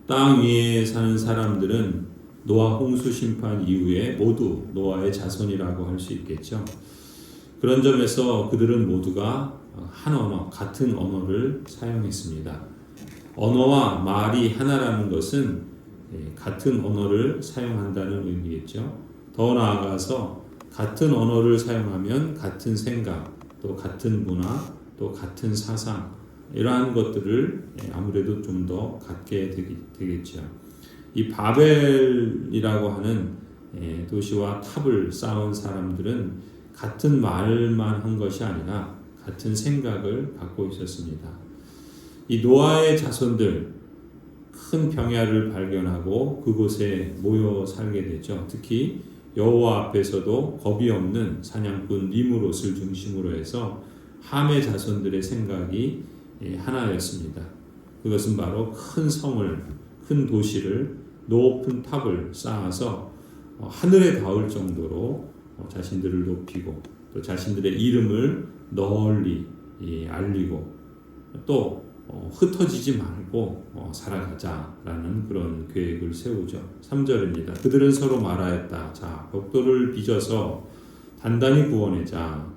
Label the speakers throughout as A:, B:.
A: 땅 위에 사는 사람들은 노아 홍수 심판 이후에 모두 노아의 자손이라고 할 수 있겠죠. 그런 점에서 그들은 모두가 한 언어, 같은 언어를 사용했습니다. 언어와 말이 하나라는 것은 같은 언어를 사용한다는 의미겠죠. 더 나아가서 같은 언어를 사용하면 같은 생각, 또 같은 문화, 또 같은 사상, 이러한 것들을 아무래도 좀 더 갖게 되겠죠. 이 바벨이라고 하는 도시와 탑을 쌓은 사람들은 같은 말만 한 것이 아니라 같은 생각을 갖고 있었습니다. 이 노아의 자손들 큰 병야를 발견하고 그곳에 모여 살게 되죠. 특히 여호와 앞에서도 겁이 없는 사냥꾼 니므롯을 중심으로 해서 함의 자손들의 생각이 하나였습니다. 그것은 바로 큰 성을, 큰 도시를, 높은 탑을 쌓아서 하늘에 닿을 정도로 자신들을 높이고 또 자신들의 이름을 널리 알리고 또 흩어지지 말고 살아가자라는 그런 계획을 세우죠. 3절입니다. 그들은 서로 말하였다. 자, 벽돌을 빚어서 단단히 구워내자.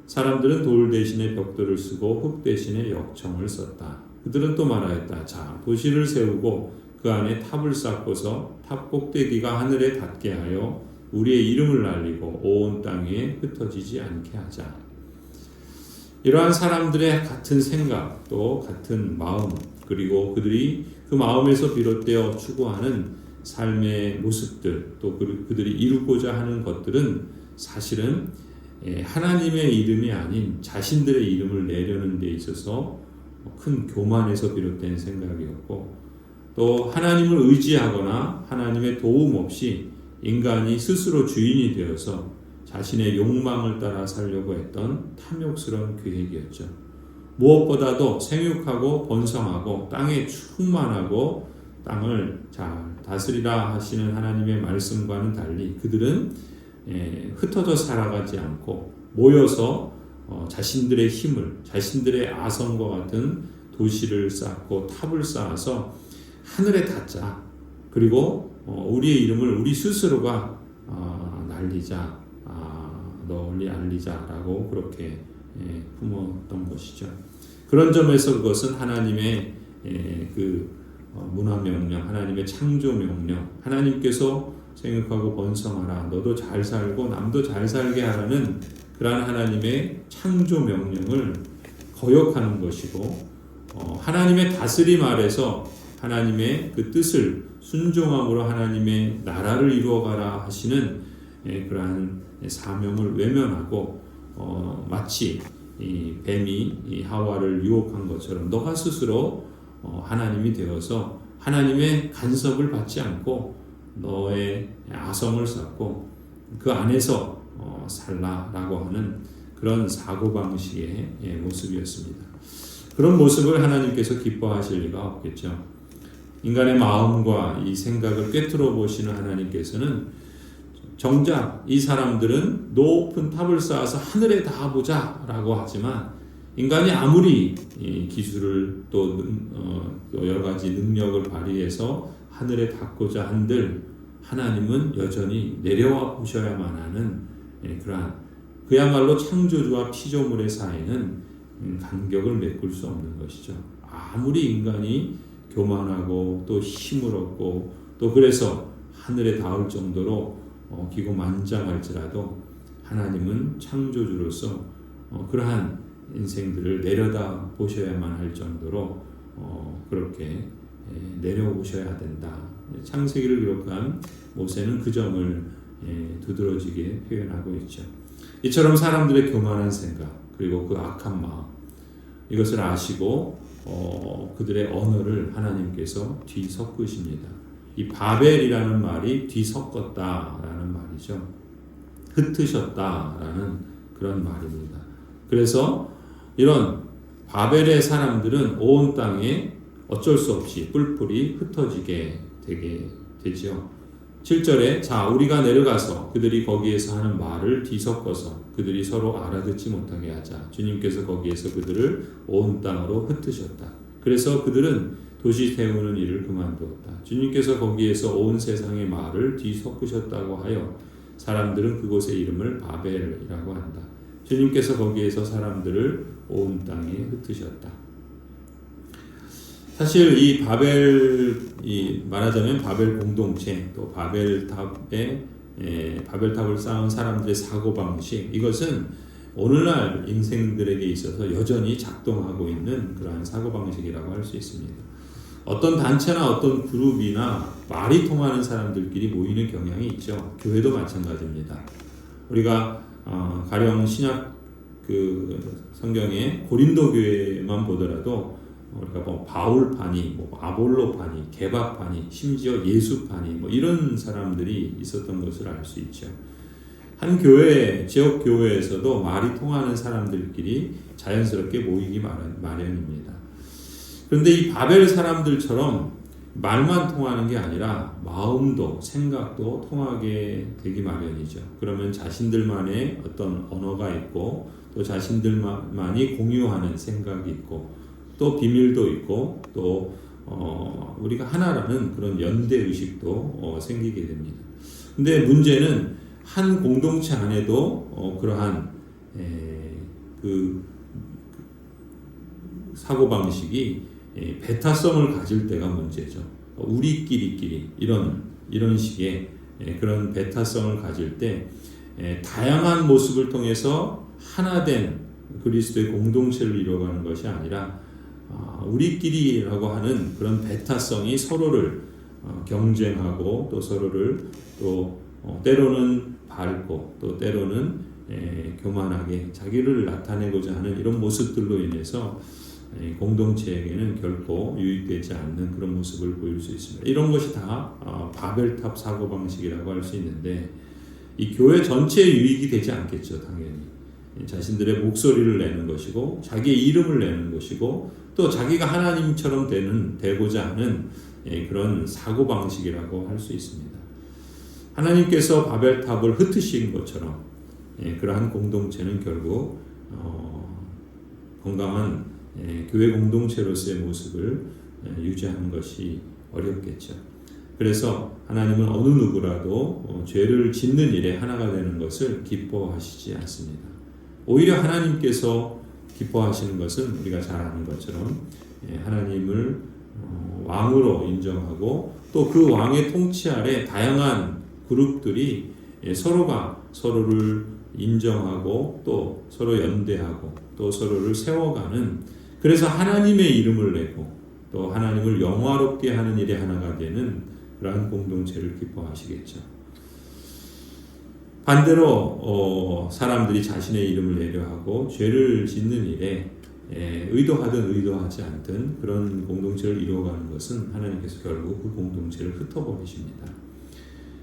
A: 사람들은 돌 대신에 벽돌을 쓰고 흙 대신에 역청을 썼다. 그들은 또 말하였다. 자, 도시를 세우고 그 안에 탑을 쌓고서 탑 꼭대기가 하늘에 닿게 하여 우리의 이름을 날리고 온 땅에 흩어지지 않게 하자. 이러한 사람들의 같은 생각, 또 같은 마음, 그리고 그들이 그 마음에서 비롯되어 추구하는 삶의 모습들, 또 그들이 이루고자 하는 것들은 사실은 하나님의 이름이 아닌 자신들의 이름을 내려는 데 있어서 큰 교만에서 비롯된 생각이었고, 또 하나님을 의지하거나 하나님의 도움 없이 인간이 스스로 주인이 되어서 자신의 욕망을 따라 살려고 했던 탐욕스러운 계획이었죠. 무엇보다도 생육하고 번성하고 땅에 충만하고 땅을 잘 다스리라 하시는 하나님의 말씀과는 달리 그들은 흩어져 살아가지 않고 모여서 자신들의 힘을, 자신들의 아성과 같은 도시를 쌓고 탑을 쌓아서 하늘에 닿자. 그리고 우리의 이름을 우리 스스로가 날리자, 널리 알리자라고 그렇게 품었던 것이죠. 그런 점에서 그것은 하나님의 그 문화 명령, 하나님의 창조 명령, 하나님께서 생육하고 번성하라, 너도 잘 살고 남도 잘 살게 하라는 그러한 하나님의 창조 명령을 거역하는 것이고, 하나님의 다스림 아래서 하나님의 그 뜻을 순종함으로 하나님의 나라를 이루어가라 하시는 그러한 사명을 외면하고 마치 이 뱀이 이 하와를 유혹한 것처럼 너가 스스로 하나님이 되어서 하나님의 간섭을 받지 않고 너의 아성을 쌓고 그 안에서 살라라고 하는 그런 사고방식의 모습이었습니다. 그런 모습을 하나님께서 기뻐하실 리가 없겠죠. 인간의 마음과 이 생각을 꿰뚫어 보시는 하나님께서는 정작 이 사람들은 높은 탑을 쌓아서 하늘에 닿아보자 라고 하지만 인간이 아무리 기술을 또 여러 가지 능력을 발휘해서 하늘에 닿고자 한들 하나님은 여전히 내려와 보셔야만 하는 그러한 그야말로 창조주와 피조물의 사이는 간격을 메꿀 수 없는 것이죠. 아무리 인간이 교만하고 또 힘을 얻고 또 그래서 하늘에 닿을 정도로 기고만장할지라도 하나님은 창조주로서 그러한 인생들을 내려다 보셔야만 할 정도로 그렇게 내려오셔야 된다. 창세기를 기록한 모세는 그 점을 두드러지게 표현하고 있죠. 이처럼 사람들의 교만한 생각 그리고 그 악한 마음 이것을 아시고 그들의 언어를 하나님께서 뒤섞으십니다. 이 바벨이라는 말이 뒤섞었다라는 말이죠. 흩으셨다라는 그런 말입니다. 그래서 이런 바벨의 사람들은 온 땅에 어쩔 수 없이 뿔뿔이 흩어지게 되게 되죠. 7절에 자 우리가 내려가서 그들이 거기에서 하는 말을 뒤섞어서 그들이 서로 알아듣지 못하게 하자. 주님께서 거기에서 그들을 온 땅으로 흩으셨다. 그래서 그들은 도시 세우는 일을 그만두었다. 주님께서 거기에서 온 세상의 말을 뒤섞으셨다고 하여 사람들은 그곳의 이름을 바벨이라고 한다. 주님께서 거기에서 사람들을 온 땅에 흩으셨다. 사실 이 말하자면 바벨 공동체, 또 바벨탑을 쌓은 사람들의 사고방식, 이것은 오늘날 인생들에게 있어서 여전히 작동하고 있는 그러한 사고방식이라고 할 수 있습니다. 어떤 단체나 어떤 그룹이나 말이 통하는 사람들끼리 모이는 경향이 있죠. 교회도 마찬가지입니다. 우리가 가령 신약 성경의 고린도 교회만 보더라도 우리가 바울파니, 아볼로파니, 게바파니, 심지어 예수파니 이런 사람들이 있었던 것을 알 수 있죠. 한 교회, 지역 교회에서도 말이 통하는 사람들끼리 자연스럽게 모이기 마련입니다. 그런데 이 바벨 사람들처럼 말만 통하는 게 아니라 마음도 생각도 통하게 되기 마련이죠. 그러면 자신들만의 어떤 언어가 있고 또 자신들만이 공유하는 생각이 있고 또 비밀도 있고 또 우리가 하나라는 그런 연대 의식도 생기게 됩니다. 근데 문제는 한 공동체 안에도 그러한 사고방식이 배타성을 가질 때가 문제죠. 우리끼리끼리 이런 식의 그런 배타성을 가질 때 다양한 모습을 통해서 하나된 그리스도의 공동체를 이루어가는 것이 아니라 우리끼리라고 하는 그런 배타성이 서로를 경쟁하고 또 서로를 또 때로는 밟고 또 때로는 교만하게 자기를 나타내고자 하는 이런 모습들로 인해서 공동체에게는 결코 유익되지 않는 그런 모습을 보일 수 있습니다. 이런 것이 다 바벨탑 사고방식이라고 할 수 있는데 이 교회 전체에 유익이 되지 않겠죠. 당연히 자신들의 목소리를 내는 것이고 자기의 이름을 내는 것이고 또 자기가 하나님처럼 되고자 하는 그런 사고방식이라고 할 수 있습니다. 하나님께서 바벨탑을 흩으신 것처럼 그러한 공동체는 결국 건강한 교회 공동체로서의 모습을 유지하는 것이 어렵겠죠. 그래서 하나님은 어느 누구라도 죄를 짓는 일에 하나가 되는 것을 기뻐하시지 않습니다. 오히려 하나님께서 기뻐하시는 것은 우리가 잘 아는 것처럼 하나님을 왕으로 인정하고 또 그 왕의 통치 아래 다양한 그룹들이 서로가 서로를 인정하고 또 서로 연대하고 또 서로를 세워가는, 그래서 하나님의 이름을 내고 또 하나님을 영화롭게 하는 일에 하나가 되는 그러한 공동체를 기뻐하시겠죠. 반대로 사람들이 자신의 이름을 내려하고 죄를 짓는 일에 의도하든 의도하지 않든 그런 공동체를 이루어가는 것은 하나님께서 결국 그 공동체를 흩어버리십니다.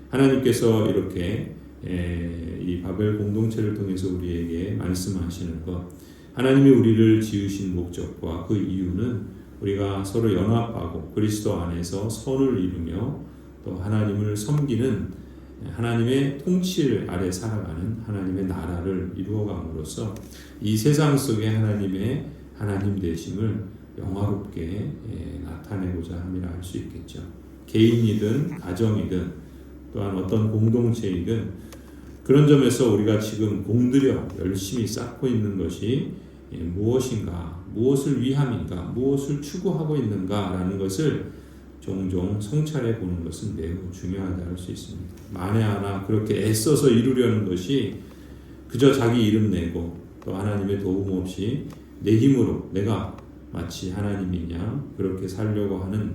A: 하나님께서 이렇게 이 바벨 공동체를 통해서 우리에게 말씀하시는 것, 하나님이 우리를 지으신 목적과 그 이유는 우리가 서로 연합하고 그리스도 안에서 선을 이루며 또 하나님을 섬기는 하나님의 통치 아래 살아가는 하나님의 나라를 이루어감으로써 이 세상 속에 하나님의 하나님 되심을 영화롭게 나타내고자 함이라 할 수 있겠죠. 개인이든 가정이든 또한 어떤 공동체이든 그런 점에서 우리가 지금 공들여 열심히 쌓고 있는 것이 무엇인가, 무엇을 위함인가, 무엇을 추구하고 있는가라는 것을 종종 성찰해 보는 것은 매우 중요하다 할 수 있습니다. 만에 하나 그렇게 애써서 이루려는 것이 그저 자기 이름 내고 또 하나님의 도움 없이 내 힘으로 내가 마치 하나님이냐 그렇게 살려고 하는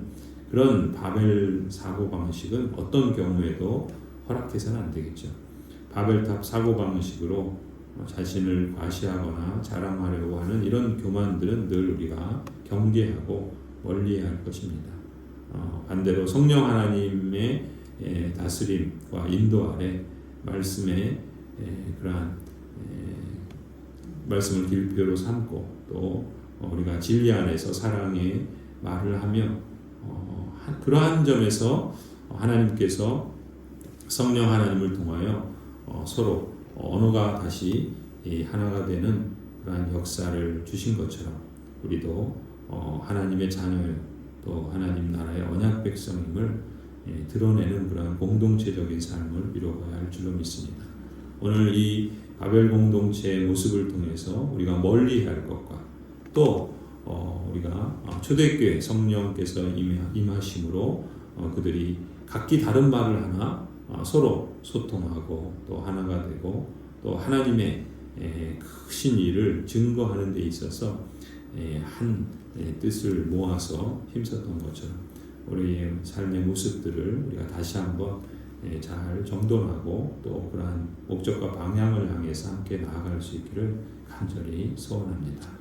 A: 그런 바벨 사고방식은 어떤 경우에도 허락해서는 안 되겠죠. 바벨탑 사고방식으로 자신을 과시하거나 자랑하려고 하는 이런 교만들은 늘 우리가 경계하고 멀리해야 할 것입니다. 반대로 성령 하나님의 다스림과 인도 아래 말씀의 그러한 말씀을 길표로 삼고 또 우리가 진리 안에서 사랑의 말을 하며 그러한 점에서 하나님께서 성령 하나님을 통하여 서로 언어가 다시 하나가 되는 그러한 역사를 주신 것처럼 우리도 하나님의 자녀 또 하나님 나라의 언약 백성임을 드러내는 그런 공동체적인 삶을 이루어가야 할 줄로 믿습니다. 오늘 이 바벨 공동체의 모습을 통해서 우리가 멀리해야 할 것과 또 우리가 초대교회 성령께서 임하심으로 그들이 각기 다른 말을 하나 서로 소통하고 또 하나가 되고 또 하나님의 크신 일을 증거하는 데 있어서 한 뜻을 모아서 힘썼던 것처럼 우리의 삶의 모습들을 우리가 다시 한번 잘 정돈하고 또 그러한 목적과 방향을 향해서 함께 나아갈 수 있기를 간절히 소원합니다.